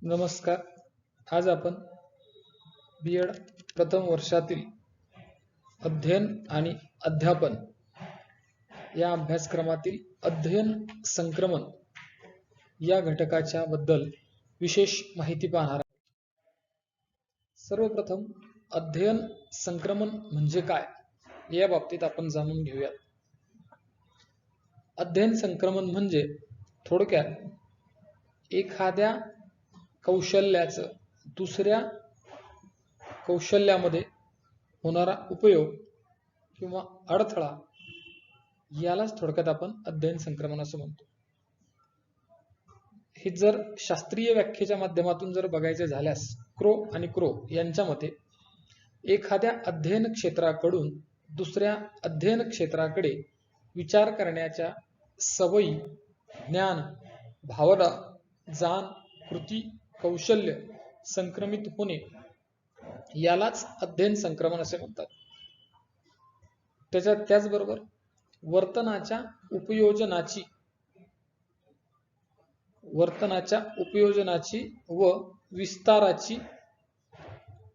नमस्कार. आज आपण B.Ed प्रथम वर्षातील अध्ययन आणि अध्यापन या अभ्यासक्रमातील अध्ययन संक्रमण या घटकाच्या बद्दल विशेष माहिती पाहणार आहोत. सर्वप्रथम अध्ययन संक्रमण म्हणजे काय या बाबतीत आपण जाणून घेऊयात. अध्ययन संक्रमण म्हणजे थोडक्यात एखाद्या कौशल्याचं दुसऱ्या कौशल्यामध्ये होणारा उपयोग किंवा अडथळा यालाच थोडक्यात आपण अध्ययन संक्रमण असं म्हणतो. हे जर शास्त्रीय व्याख्येच्या माध्यमातून जर बघायचे झाल्यास क्रो आणि क्रो यांच्या मते एखाद्या अध्ययन क्षेत्राकडून दुसऱ्या अध्ययन क्षेत्राकडे विचार करण्याच्या सवयी, ज्ञान, भावना, जाण, कृती, कौशल्य संक्रमित होणे यालाच अध्ययन संक्रमण असे म्हणतात. त्याचबरोबर वर्तनाच्या उपयोजनाची व विस्ताराची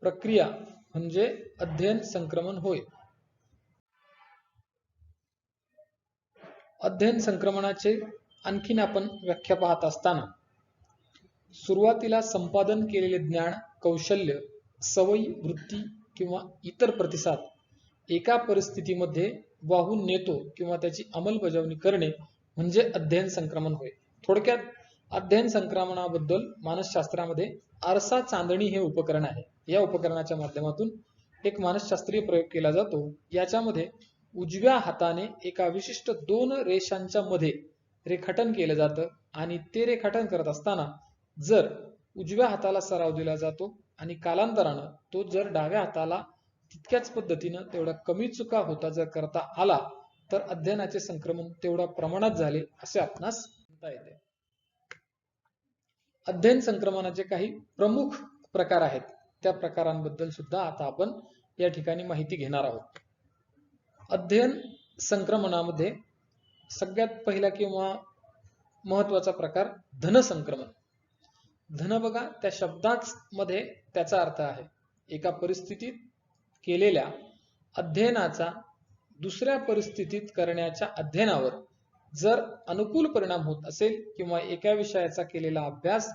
प्रक्रिया म्हणजे अध्ययन संक्रमण होय. अध्ययन संक्रमणाचे आणखीन आपण व्याख्या पाहत असताना सुरुवातीला संपादन केलेले ज्ञान, कौशल्य, सवयी, वृत्ती किंवा इतर प्रतिसाद एका परिस्थितीमध्ये वाहून नेतो किंवा त्याची अंमलबजावणी करणे म्हणजे अध्ययन संक्रमण होय. थोडक्यात अध्ययन संक्रमणाबद्दल मानसशास्त्रामध्ये आरसा चांदणी हे उपकरण आहे. या उपकरणाच्या माध्यमातून एक मानसशास्त्रीय प्रयोग केला जातो. याच्यामध्ये उजव्या हाताने एका विशिष्ट 2 रेषांच्या मध्ये रेखाटन केलं जातं आणि ते रेखाटन करत असताना जर उजव्या हाताला सराव दिला जातो आणि कालांतरानं तो जर डाव्या हाताला तितक्याच पद्धतीनं तेवढा कमी चुका होता जर करता आला तर अध्ययनाचे संक्रमण तेवढ्या प्रमाणात झाले असे आपणास म्हणता येते. अध्ययन संक्रमणाचे काही प्रमुख प्रकार आहेत. त्या प्रकारांबद्दल सुद्धा आता आपण या ठिकाणी माहिती घेणार आहोत. अध्ययन संक्रमणामध्ये सगळ्यात पहिला किंवा महत्वाचा प्रकार धन संक्रमण. धन बघा त्या शब्दाच मध्ये त्याचा अर्थ आहे एका परिस्थितीत केलेल्या अध्ययनाचा दुसऱ्या परिस्थितीत करण्याच्या अध्ययनावर जर अनुकूल परिणाम होत असेल किंवा एका विषयाचा केलेला अभ्यास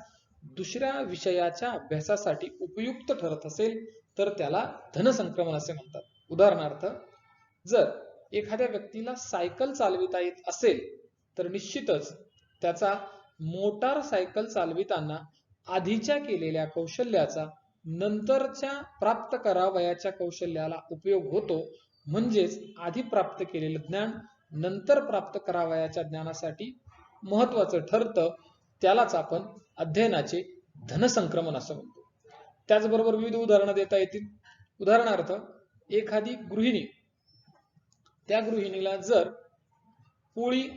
दुसऱ्या विषयाच्या अभ्यासासाठी उपयुक्त ठरत असेल तर त्याला धन संक्रमण असे म्हणतात. उदाहरणार्थ जर एखाद्या व्यक्तीला सायकल चालविता येत असेल तर निश्चितच त्याचा मोटार सायकल चालविताना आधीच्या केलेल्या कौशल्याचा नंतरच्या प्राप्त करावयाच्या कौशल्याला उपयोग होतो. म्हणजेच आधी प्राप्त केलेलं ज्ञान नंतर प्राप्त करावयाच्या ज्ञानासाठी महत्वाचं ठरतं. त्यालाच आपण अध्ययनाचे धन संक्रमण असं म्हणतो. त्याचबरोबर विविध उदाहरणं देता येतील. उदाहरणार्थ एखादी गृहिणी, त्या गृहिणीला जर पोळी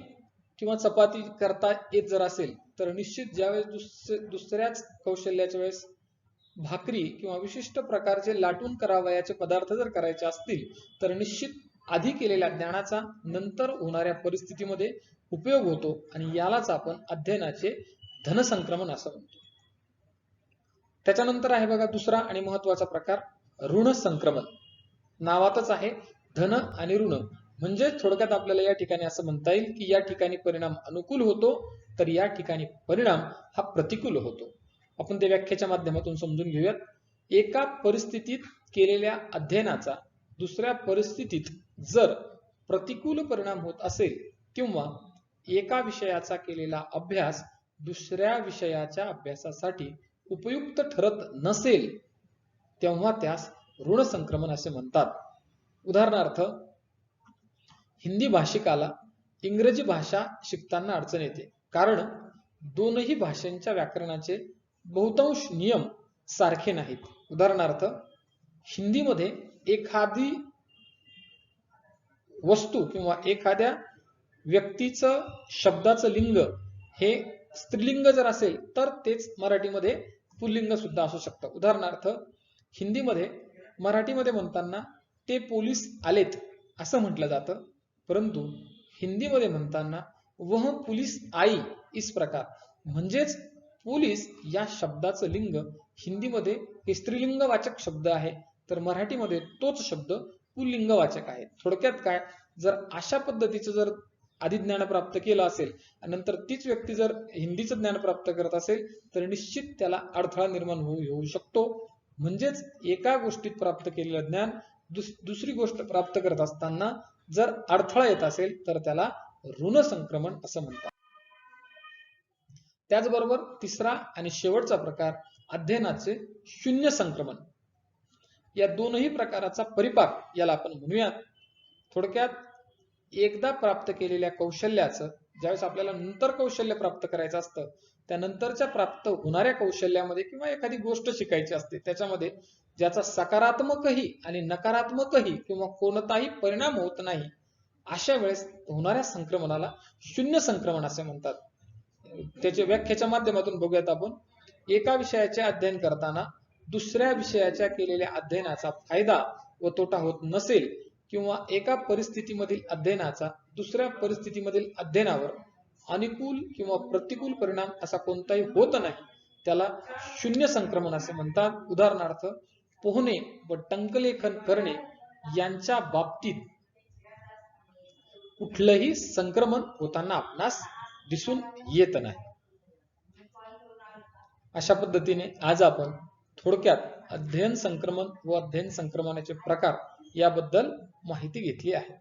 किंवा चपाती करता येत जर असेल तर निश्चित ज्यावेळेस दुसऱ्याच कौशल्याच्या वेळेस भाकरी किंवा विशिष्ट प्रकारचे लाटून करावयाचे पदार्थ जर करायचे असतील तर निश्चित आधी केलेल्या ज्ञानाचा नंतर होणाऱ्या परिस्थितीमध्ये उपयोग होतो आणि यालाच आपण अध्ययनाचे धन संक्रमण असं म्हणतो. त्याच्यानंतर आहे बघा दुसरा आणि महत्वाचा प्रकार ऋण संक्रमण. नावातच आहे धन आणि ऋण म्हणजे थोडक्यात आपल्याला या ठिकाणी असं म्हणता येईल की या ठिकाणी परिणाम अनुकूल होतो तर या ठिकाणी परिणाम हा प्रतिकूल होतो. आपण ते व्याख्येच्या माध्यमातून समजून घेऊयात. एका परिस्थितीत केलेल्या अध्ययनाचा दुसऱ्या परिस्थितीत जर प्रतिकूल परिणाम होत असेल किंवा एका विषयाचा केलेला अभ्यास दुसऱ्या विषयाच्या अभ्यासासाठी उपयुक्त ठरत नसेल तेव्हा त्यास ऋण संक्रमण असे म्हणतात. उदाहरणार्थ हिंदी भाषिकाला इंग्रजी भाषा शिकताना अडचण येते कारण दोनही भाषांच्या व्याकरणाचे बहुतांश नियम सारखे नाहीत. उदाहरणार्थ हिंदीमध्ये एखादी वस्तू किंवा एखाद्या व्यक्तीचं शब्दाचं लिंग हे स्त्रीलिंग जर असेल तर तेच मराठीमध्ये पुल्लिंग सुद्धा असू शकतं. उदाहरणार्थ हिंदीमध्ये मराठीमध्ये म्हणताना ते पोलीस आलेत असं म्हटलं जातं परंतु हिंदीमध्ये म्हणताना वह पुलिस आई इस प्रकार म्हणजेच पोलीस या शब्दाचं लिंग हिंदीमध्ये हे स्त्रीलिंगवाचक शब्द आहे, तर मराठीमध्ये तोच शब्द पुल्लिंगवाचक आहे. थोडक्यात काय, जर अशा पद्धतीचं जर आधी ज्ञान प्राप्त केलं असेल आणि नंतर तीच व्यक्ती जर हिंदीचं ज्ञान प्राप्त करत असेल तर निश्चित त्याला अडथळा निर्माण होऊ शकतो. म्हणजेच एका गोष्टीत प्राप्त केलेलं ज्ञान दुसरी गोष्ट प्राप्त करत असताना जर अडथळा येत असेल तर त्याला ऋण संक्रमण असं म्हणतात. त्याचबरोबर तिसरा आणि शेवटचा प्रकार अध्ययनाचे शून्य संक्रमण. या दोनही प्रकाराचा परिपाक याला आपण म्हणूयात. थोडक्यात एकदा प्राप्त केलेल्या कौशल्याचं ज्यावेळेस आपल्याला नंतर कौशल्य प्राप्त करायचं असतं, त्यानंतरच्या प्राप्त होणाऱ्या कौशल्यामध्ये किंवा एखादी गोष्ट शिकायची असते त्याच्यामध्ये ज्याचा सकारात्मकही आणि नकारात्मकही किंवा कोणताही परिणाम होत नाही, अशा वेळेस होणाऱ्या संक्रमणाला शून्य संक्रमण असे म्हणतात. त्याच्या व्याख्येच्या माध्यमातून बघूयात आपण. एका विषयाचे अध्ययन करताना दुसऱ्या विषयाच्या केलेल्या अध्ययनाचा फायदा व तोटा होत नसेल किंवा एका परिस्थितीमधील अध्ययनाचा दुसऱ्या परिस्थितीमधील अध्ययनावर अनुकूल किंवा प्रतिकूल परिणाम असा कोणताही होत नाही, त्याला शून्य संक्रमण असे म्हणतात. उदाहरणार्थ पोहणे व टंकलेखन करणे यांच्या बाबतीत कुठलंही संक्रमण होताना आपणास दिसून येत नाही. अशा पद्धतीने आज आपण थोडक्यात अध्ययन संक्रमण व अध्ययन संक्रमणाचे प्रकार याबद्दल माहिती घेतली आहे.